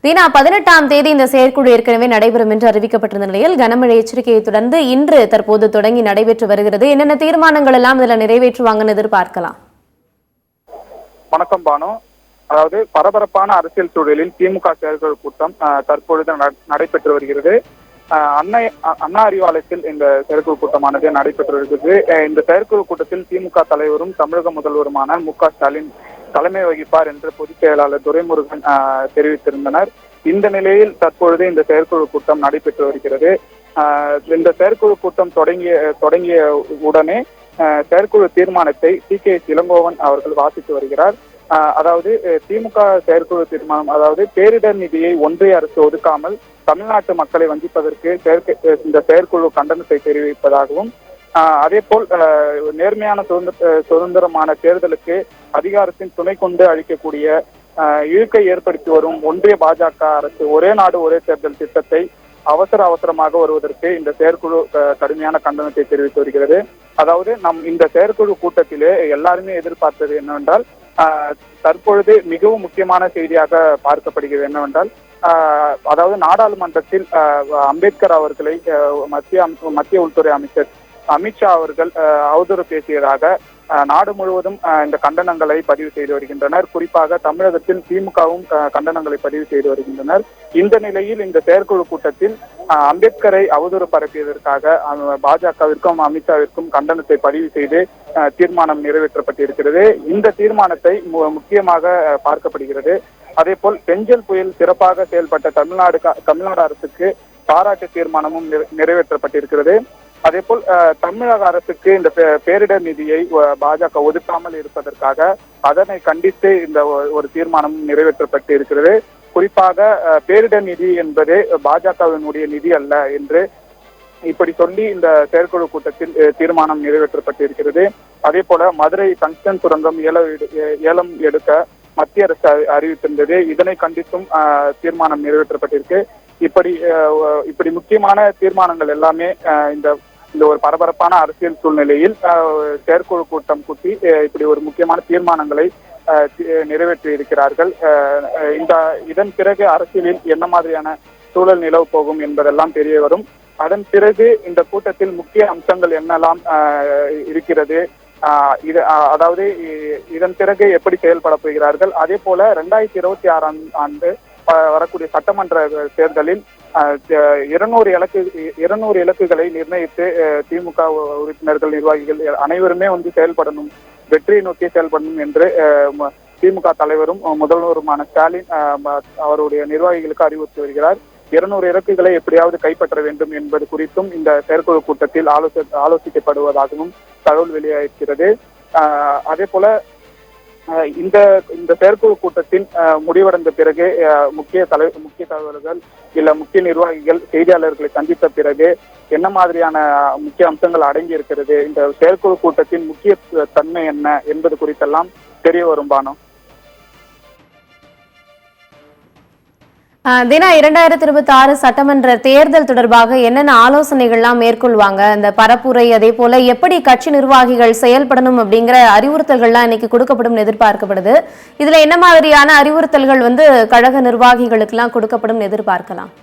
தீனா, 18ஆம் தேதி இந்த செயற்குழு ஏற்கனவே நடைபெறும் என்று அறிவிக்கப்பட்டிருந்த நிலையில் கனமழை எச்சரிக்கையை தொடர்ந்து இன்று தற்போது தொடங்கி நடைபெற்று வருகிறது. என்னென்ன தீர்மானங்கள் எல்லாம் இதுல நிறைவேற்றுவாங்கன்னு எதிர்பார்க்கலாம்? வணக்கம் பானு. அதாவது பரபரப்பான அரசியல் சூழலில் திமுக செயற்குழு கூட்டம் தற்பொழுது நடைபெற்று வருகிறது. அண்ணா அறிவாலயத்தில் இந்த செயற்குழு கூட்டமானது நடைபெற்று வருகிறது. இந்த செயற்குழு கூட்டத்தில் திமுக தலைவரும் தமிழக முதல்வருமான மு.க.ஸ்டாலின் தலைமை வகிப்பார் என்று பொதுச் செயலாளர் துரைமுருகன் தெரிவித்திருந்தனர். இந்த நிலையில் தற்பொழுது இந்த செயற்குழு கூட்டம் நடைபெற்று வருகிறது. இந்த செயற்குழு கூட்டம் தொடங்கிய உடனே செயற்குழு தீர்மானத்தை டி.கே.எஸ். இளங்கோவன் அவர்கள் வாசித்து வருகிறார். அதாவது திமுக செயற்குழு தீர்மானம், அதாவது பேரிடர் நிதியை ஒன்றிய அரசு ஒதுக்காமல் தமிழ்நாட்டு மக்களை வஞ்சிப்பதற்கு இந்த செயற்குழு கண்டனத்தை தெரிவிப்பதாகவும், அதே போல் நேர்மையான சுதந்திரமான தேர்தலுக்கு அதிகாரத்தின் துணை கொண்டு அளிக்கக்கூடிய இழுக்கை ஏற்படுத்தி வரும் ஒன்றிய பாஜக அரசு ஒரே நாடு ஒரே தேர்தல் திட்டத்தை அவசரமாக வருவதற்கு இந்த செயற்குழு கடுமையான கண்டனத்தை தெரிவித்து வருகிறது. அதாவது இந்த செயற்குழு கூட்டத்திலே எல்லாருமே எதிர்பார்த்தது என்னவென்றால், தற்பொழுது மிகவும் முக்கியமான செய்தியாக பார்க்கப்படுகிறது என்னவென்றால், அதாவது நாடாளுமன்றத்தில் அம்பேத்கர் அவர்களை மத்திய உள்துறை அமைச்சர் அமித்ஷா அவர்கள் அவதூறு பேசியதாக நாடு முழுவதும் இந்த கண்டனங்களை பதிவு செய்து வருகின்றனர். குறிப்பாக தமிழகத்தில் திமுகவும் கண்டனங்களை பதிவு செய்து வருகின்றனர். இந்த நிலையில் இந்த செயற்குழு கூட்டத்தில் அம்பேத்கரை அவதூறு பரப்பியதற்காக பாஜகவிற்கும் அமித்ஷாவிற்கும் கண்டனத்தை பதிவு செய்து தீர்மானம் நிறைவேற்றப்பட்டிருக்கிறது. இந்த தீர்மானத்தை முக்கியமாக பார்க்கப்படுகிறது. அதே போல் பெஞ்சல் புயல் சிறப்பாக செயல்பட்ட தமிழ்நாடு அரசுக்கு பாராட்டு தீர்மானமும் நிறைவேற்றப்பட்டிருக்கிறது. அதே போல் தமிழக அரசுக்கு இந்த பேரிடர் நிதியை பாஜக ஒதுக்காமல் இருப்பதற்காக அதனை கண்டித்து இந்த ஒரு தீர்மானம் நிறைவேற்றப்பட்டு இருக்கிறது. குறிப்பாக பேரிடர் நிதி என்பது பாஜகவினுடைய நிதி அல்ல என்று இப்படி சொல்லி இந்த செயற்குழு கூட்டத்தில் தீர்மானம் நிறைவேற்றப்பட்டிருக்கிறது. அதே போல மதுரை டங்ஸ்டன் சுரங்கம் ஏலம் எடுக்க மத்திய அரசு அறிவித்திருந்தது. இதனை கண்டித்தும் தீர்மானம் நிறைவேற்றப்பட்டிருக்கு. இப்படி முக்கியமான தீர்மானங்கள் எல்லாமே இந்த ஒரு பரபரப்பான அரசியல் சூழ்நிலையில் செயற்குழு கூட்டம் கூட்டி இப்படி ஒரு முக்கியமான தீர்மானங்களை நிறைவேற்றி இருக்கிறார்கள். இதன் பிறகு அரசியலில் என்ன மாதிரியான சூழல் நிலவு போகும் என்பதெல்லாம் தெரிய வரும். அதன் பிறகு இந்த கூட்டத்தில் முக்கிய அம்சங்கள் என்னெல்லாம் இருக்கிறது, அதாவது இதன் பிறகு எப்படி செயல்பட போகிறார்கள், அதே போல 2026ஆம் ஆண்டு வரக்கூடிய சட்டமன்ற தேர்தலில் 200 இலக்குகளை நிர்ணயித்து திமுக உறுப்பினர்கள் நிர்வாகிகள் அனைவருமே செயல்படணும், வெற்றியை நோக்கி செயல்படணும் என்று திமுக தலைவரும் முதல்வருமான ஸ்டாலின் அவருடைய நிர்வாகிகளுக்கு அறிவுறுத்தி வருகிறார். 200 இலக்குகளை எப்படியாவது கைப்பற்ற வேண்டும் என்பது குறித்தும் இந்த செயற்குழு கூட்டத்தில் ஆலோசிக்கப்படுவதாகவும் தகவல் வெளியாகிறது. அதே போல இந்த செயற்குழு கூட்டத்தின் முடிவடைந்த பிறகு முக்கிய தலைவர்கள் இல்ல முக்கிய நிர்வாகிகள் செய்தியாளர்களை சந்தித்த பிறகு என்ன மாதிரியான முக்கிய அம்சங்கள் அடங்கி இருக்கிறது, இந்த செயற்குழு கூட்டத்தின் முக்கிய தன்மை என்ன என்பது குறித்தெல்லாம் தெரிய வரும் பானு. தினா, 2026 சட்டமன்ற தேர்தல் தொடர்பாக என்னென்ன ஆலோசனைகள்லாம் மேற்கொள்வாங்க? இந்த பரப்புரை, அதே போல எப்படி கட்சி நிர்வாகிகள் செயல்படணும் அப்படிங்கிற அறிவுறுத்தல்கள்லாம் இன்னைக்கு கொடுக்கப்படும் எதிர்பார்க்கப்படுது. இதுல என்ன மாதிரியான அறிவுறுத்தல்கள் கழக நிர்வாகிகளுக்கு எல்லாம் கொடுக்கப்படும் எதிர்பார்க்கலாம்?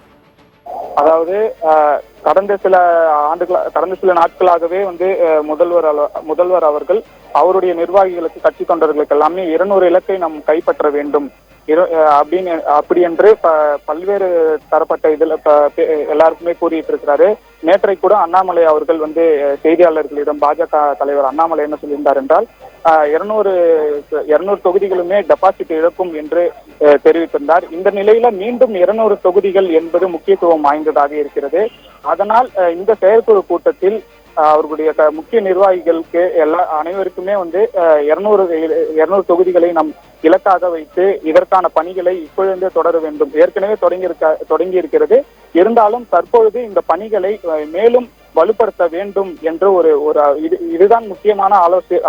அதாவது கடந்த சில நாட்களாகவே முதல்வர் அவர்கள் அவருடைய நிர்வாகிகளுக்கு, கட்சி தொண்டர்களுக்கு எல்லாமே 200 இலக்கை நாம் கைப்பற்ற வேண்டும் அப்படி என்று பல்வேறு தரப்பட்ட இதுல எல்லாருக்குமே கூறிட்டு இருக்கிறாரு. நேற்றை கூட அண்ணாமலை அவர்கள் செய்தியாளர்களிடம் பாஜக தலைவர் அண்ணாமலை என்ன சொல்லியிருந்தார் என்றால், 200 தொகுதிகளுமே டெபாசிட் இழக்கும் என்று தெரிவித்திருந்தார். இந்த நிலையில மீண்டும் 200 தொகுதிகள் என்பது முக்கியத்துவம் வாய்ந்ததாக இருக்கிறது. அதனால் இந்த செயற்குழு கூட்டத்தில் அவர்களுடைய முக்கிய நிர்வாகிகளுக்கு அனைவருக்குமே 200 தொகுதிகளை நாம் இலக்காக வைத்து இதற்கான பணிகளை இப்பொழுதே தொடர வேண்டும். ஏற்கனவே தொடங்கி இருக்கிறது. இருந்தாலும் தற்பொழுது இந்த பணிகளை மேலும் வலுப்படுத்த வேண்டும் என்று இதுதான் முக்கியமான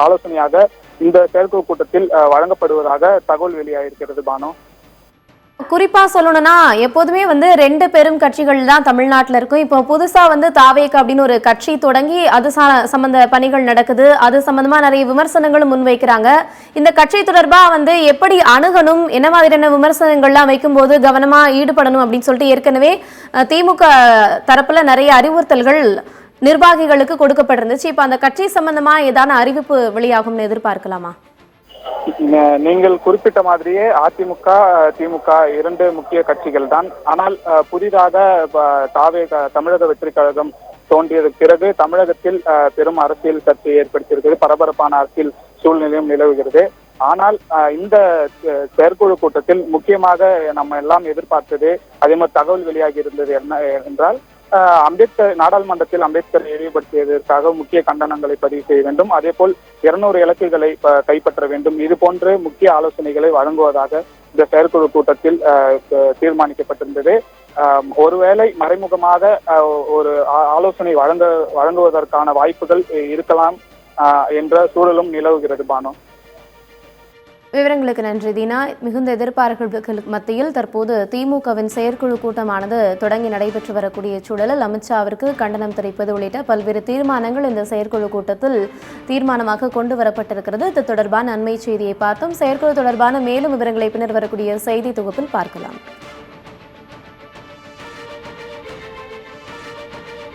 ஆலோசனையாக இந்த செயற்குழு கூட்டத்தில் வழங்கப்படுவதாக தகவல் வெளியாகிருக்கிறது பானு. குறிப்பா சொல்லணும்னா எப்போதுமே வந்து 2 பெரும் கட்சிகள் தான் தமிழ்நாட்டுல இருக்கும். இப்போ புதுசா வந்து தாவேக அப்படின்னு ஒரு கட்சி தொடங்கி அது சம்பந்த பணிகள் நடக்குது. அது சம்பந்தமா நிறைய விமர்சனங்களும் முன்வைக்கிறாங்க. இந்த கட்சி தொடர்பா வந்து எப்படி அணுகணும், என்ன மாதிரியான விமர்சனங்கள்லாம் வைக்கும்போது கவனமா ஈடுபடணும் அப்படின்னு சொல்லிட்டு ஏற்கனவே திமுக தரப்புல நிறைய அறிவுறுத்தல்கள் நிர்வாகிகளுக்கு கொடுக்கப்பட்டிருந்துச்சு. இப்ப அந்த கட்சி சம்பந்தமா ஏதான அறிவிப்பு வெளியாகும்னு எதிர்பார்க்கலாமா? நீங்கள் குறிப்பிட்ட மாதிரியே அதிமுக திமுக 2 முக்கிய கட்சிகள் தான். ஆனால் புதிதாக தமிழக வெற்றி கழகம் தோன்றியதற்கு பிறகு தமிழகத்தில் பெரும் அரசியல் சர்ச்சை ஏற்படுத்தியிருக்கிறது. பரபரப்பான அரசியல் சூழ்நிலையும் நிலவுகிறது. ஆனால் இந்த செயற்குழு கூட்டத்தில் முக்கியமாக நம்ம எல்லாம் எதிர்பார்த்தது, அதே மாதிரி தகவல் வெளியாகி இருந்தது என்ன என்றால், அம்பேத்கர் நாடாளுமன்றத்தில் அம்பேத்கரை இழிவுபடுத்தியதற்காக முக்கிய கண்டனங்களை பதிவு செய்ய வேண்டும். அதே போல் 200 இலக்குகளை கைப்பற்ற வேண்டும். இது போன்று முக்கிய ஆலோசனைகளை வழங்குவதாக இந்த செயற்குழு கூட்டத்தில் தீர்மானிக்கப்பட்டிருந்தது. ஒருவேளை மறைமுகமாக ஒரு ஆலோசனை வழங்குவதற்கான வாய்ப்புகள் இருக்கலாம் என்ற சூழலும் நிலவுகிறது. பானு, விவரங்களுக்கு நன்றி தீனா. மிகுந்த எதிர்பார்ப்புகளுக்கு மத்தியில் தற்போது திமுகவின் செயற்குழு கூட்டமானது தொடங்கி நடைபெற்று வரக்கூடிய சூழலில் அமித்ஷாவிற்கு கண்டனம் தெரிவிப்பது உள்ளிட்ட பல்வேறு தீர்மானங்கள் இந்த செயற்குழு கூட்டத்தில் தீர்மானமாக கொண்டு வரப்பட்டிருக்கிறது. இது தொடர்பான அண்மை செய்தியை பார்த்தோம். செயற்குழு தொடர்பான மேலும் விவரங்களை பின்னர் வரக்கூடிய செய்தி தொகுப்பில் பார்க்கலாம்.